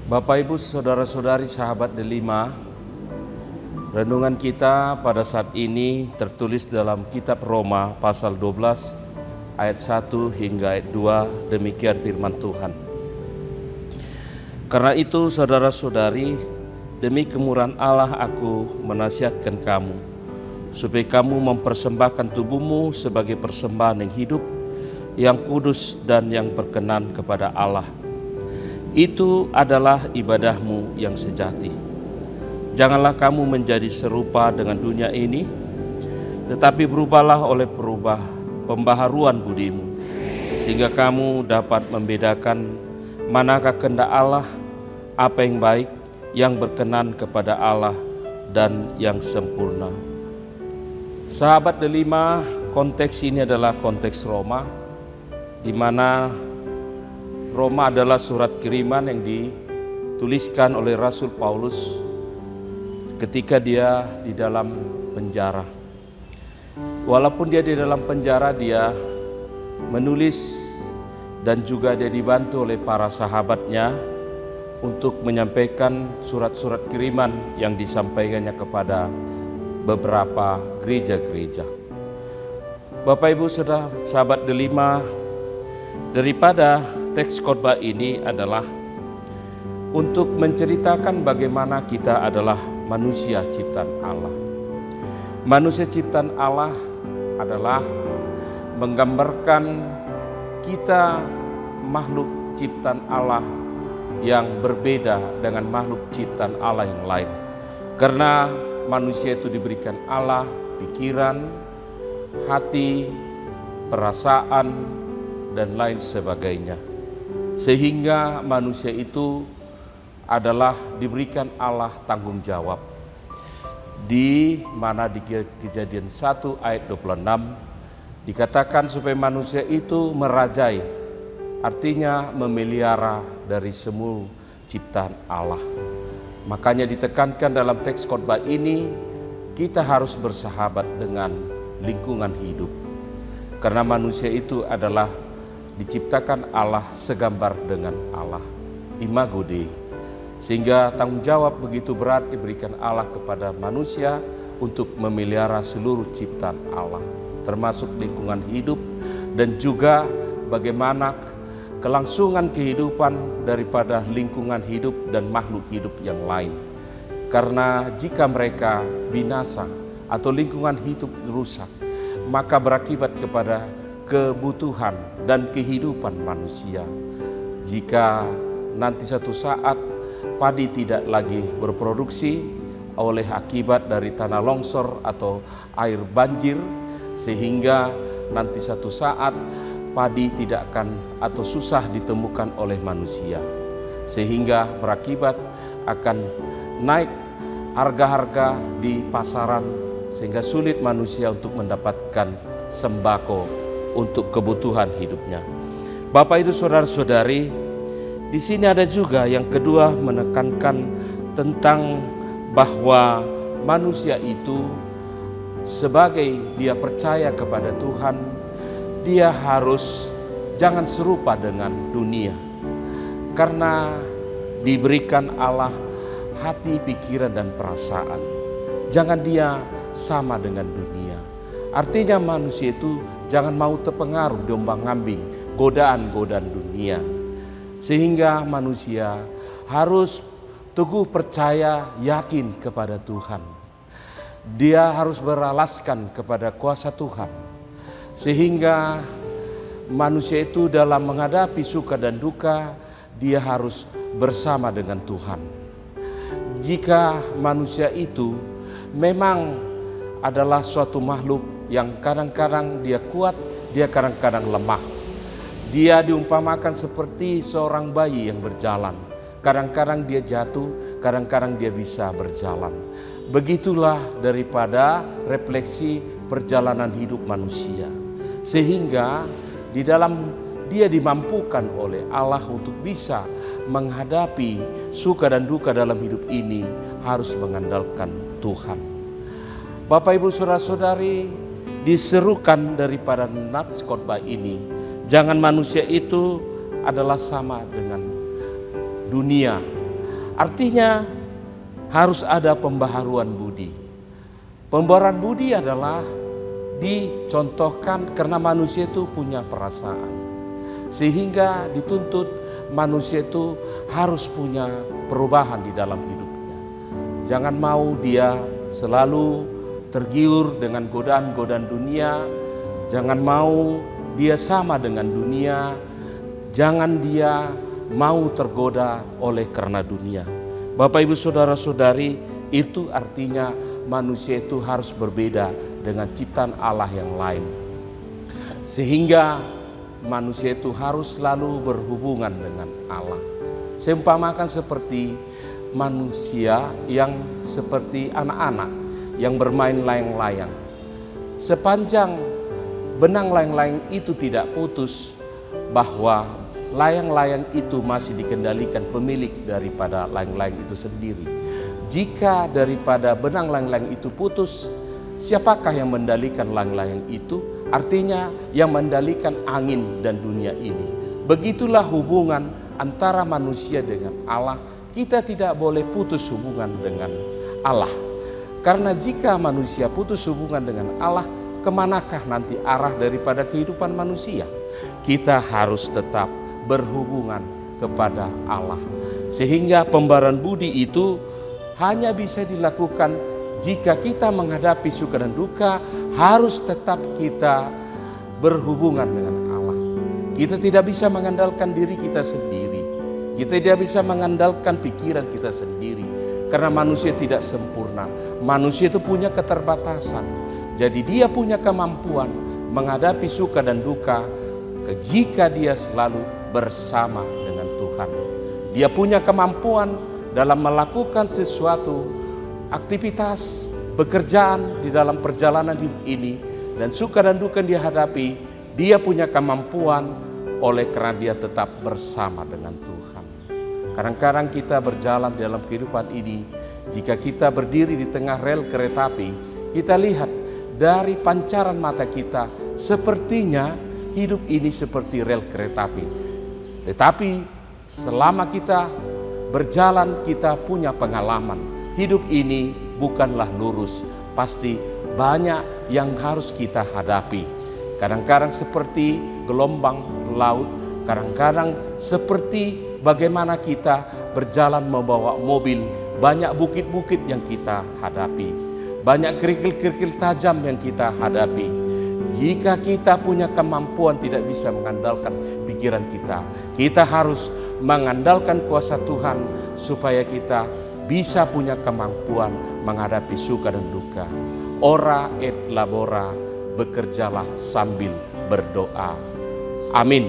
Bapak, Ibu, Saudara-saudari, sahabat delima, renungan kita pada saat ini tertulis dalam kitab Roma pasal 12 ayat 1 hingga ayat 2, demikian firman Tuhan. Karena itu saudara-saudari, demi kemurahan Allah aku menasihatkan kamu, supaya kamu mempersembahkan tubuhmu sebagai persembahan yang hidup, yang kudus dan yang berkenan kepada Allah. Itu adalah ibadahmu yang sejati. Janganlah kamu menjadi serupa dengan dunia ini, tetapi berubahlah oleh pembaharuan budimu, sehingga kamu dapat membedakan manakah kehendak Allah, apa yang baik, yang berkenan kepada Allah, dan yang sempurna. Sahabat delima, konteks ini adalah konteks Roma, di mana Roma adalah surat kiriman yang dituliskan oleh Rasul Paulus ketika dia di dalam penjara. Walaupun dia di dalam penjara, dia menulis dan juga dia dibantu oleh para sahabatnya untuk menyampaikan surat-surat kiriman yang disampaikannya kepada beberapa gereja-gereja. Bapak, Ibu, sahabat delima, daripada teks khotbah ini adalah untuk menceritakan bagaimana kita adalah manusia ciptaan Allah. Manusia ciptaan Allah adalah menggambarkan kita makhluk ciptaan Allah yang berbeda dengan makhluk ciptaan Allah yang lain. Karena manusia itu diberikan Allah pikiran, hati, perasaan, dan lain sebagainya. Sehingga manusia itu adalah diberikan Allah tanggung jawab. Di mana di Kejadian 1 ayat 26 dikatakan supaya manusia itu merajai, artinya memelihara dari semua ciptaan Allah. Makanya ditekankan dalam teks khotbah ini, kita harus bersahabat dengan lingkungan hidup. Karena manusia itu adalah diciptakan Allah segambar dengan Allah, imago Dei. Sehingga tanggung jawab begitu berat diberikan Allah kepada manusia untuk memelihara seluruh ciptaan Allah, termasuk lingkungan hidup dan juga bagaimana kelangsungan kehidupan daripada lingkungan hidup dan makhluk hidup yang lain. Karena jika mereka binasa atau lingkungan hidup rusak, maka berakibat kepada kebutuhan dan kehidupan manusia. Jika nanti satu saat padi tidak lagi berproduksi oleh akibat dari tanah longsor atau air banjir, sehingga nanti satu saat padi tidak akan atau susah ditemukan oleh manusia, sehingga berakibat akan naik harga-harga di pasaran, sehingga sulit manusia untuk mendapatkan sembako untuk kebutuhan hidupnya. Bapak, Ibu, saudara-saudari, di sini ada juga yang kedua menekankan tentang bahwa manusia itu sebagai dia percaya kepada Tuhan, dia harus jangan serupa dengan dunia. Karena diberikan Allah hati, pikiran, dan perasaan. Jangan dia sama dengan dunia. Artinya manusia itu jangan mau terpengaruh ombang-ambing godaan-godaan dunia. Sehingga manusia harus teguh percaya, yakin kepada Tuhan. Dia harus beralaskan kepada kuasa Tuhan. Sehingga manusia itu dalam menghadapi suka dan duka, dia harus bersama dengan Tuhan. Jika manusia itu memang adalah suatu makhluk yang kadang-kadang dia kuat, dia kadang-kadang lemah. Dia diumpamakan seperti seorang bayi yang berjalan. Kadang-kadang dia jatuh, kadang-kadang dia bisa berjalan. Begitulah daripada refleksi perjalanan hidup manusia. Sehingga di dalam dia dimampukan oleh Allah untuk bisa menghadapi suka dan duka dalam hidup ini, harus mengandalkan Tuhan. Bapak, Ibu, saudara-saudari, diserukan daripada nats khotbah ini, jangan manusia itu adalah sama dengan dunia Artinya harus ada pembaharuan budi. Pembaharuan budi adalah dicontohkan karena manusia itu punya perasaan. Sehingga dituntut manusia itu harus punya perubahan di dalam hidupnya. Jangan mau dia selalu tergiur dengan godaan-godaan dunia. Jangan mau dia sama dengan dunia. Jangan dia mau tergoda oleh karena dunia. Bapak Ibu Saudara-saudari, itu artinya manusia itu harus berbeda dengan ciptaan Allah yang lain. Sehingga manusia itu harus selalu berhubungan dengan Allah. Saya umpamakan seperti manusia yang seperti anak-anak yang bermain layang-layang. Sepanjang benang layang-layang itu tidak putus, bahwa layang-layang itu masih dikendalikan pemilik daripada layang-layang itu sendiri. Jika daripada benang layang-layang itu putus, siapakah yang mendalikan layang-layang itu? Artinya yang mendalikan angin dan dunia ini. Begitulah hubungan antara manusia dengan Allah. Kita tidak boleh putus hubungan dengan Allah. Karena jika manusia putus hubungan dengan Allah, kemanakah nanti arah daripada kehidupan manusia? Kita harus tetap berhubungan kepada Allah. Sehingga pembaharuan budi itu hanya bisa dilakukan jika kita menghadapi suka dan duka, harus tetap kita berhubungan dengan Allah. Kita tidak bisa mengandalkan diri kita sendiri. Kita tidak bisa mengandalkan pikiran kita sendiri. Karena manusia tidak sempurna. Manusia itu punya keterbatasan. Jadi dia punya kemampuan menghadapi suka dan duka jika dia selalu bersama dengan Tuhan. Dia punya kemampuan dalam melakukan sesuatu aktivitas pekerjaan di dalam perjalanan hidup ini, dan suka dan duka yang dia hadapi, dia punya kemampuan oleh karena dia tetap bersama dengan Tuhan. Kadang-kadang kita berjalan dalam kehidupan ini, jika kita berdiri di tengah rel kereta api, kita lihat dari pancaran mata kita sepertinya hidup ini seperti rel kereta api. Tetapi selama kita berjalan, kita punya pengalaman. Hidup ini bukanlah lurus, pasti banyak yang harus kita hadapi. Kadang-kadang seperti gelombang laut, kadang-kadang seperti bagaimana kita berjalan membawa mobil, banyak bukit-bukit yang kita hadapi, banyak kerikil-kerikil tajam yang kita hadapi. Jika kita punya kemampuan tidak bisa mengandalkan pikiran kita, kita harus mengandalkan kuasa Tuhan supaya kita bisa punya kemampuan menghadapi suka dan duka. Ora et labora, bekerjalah sambil berdoa. Amin.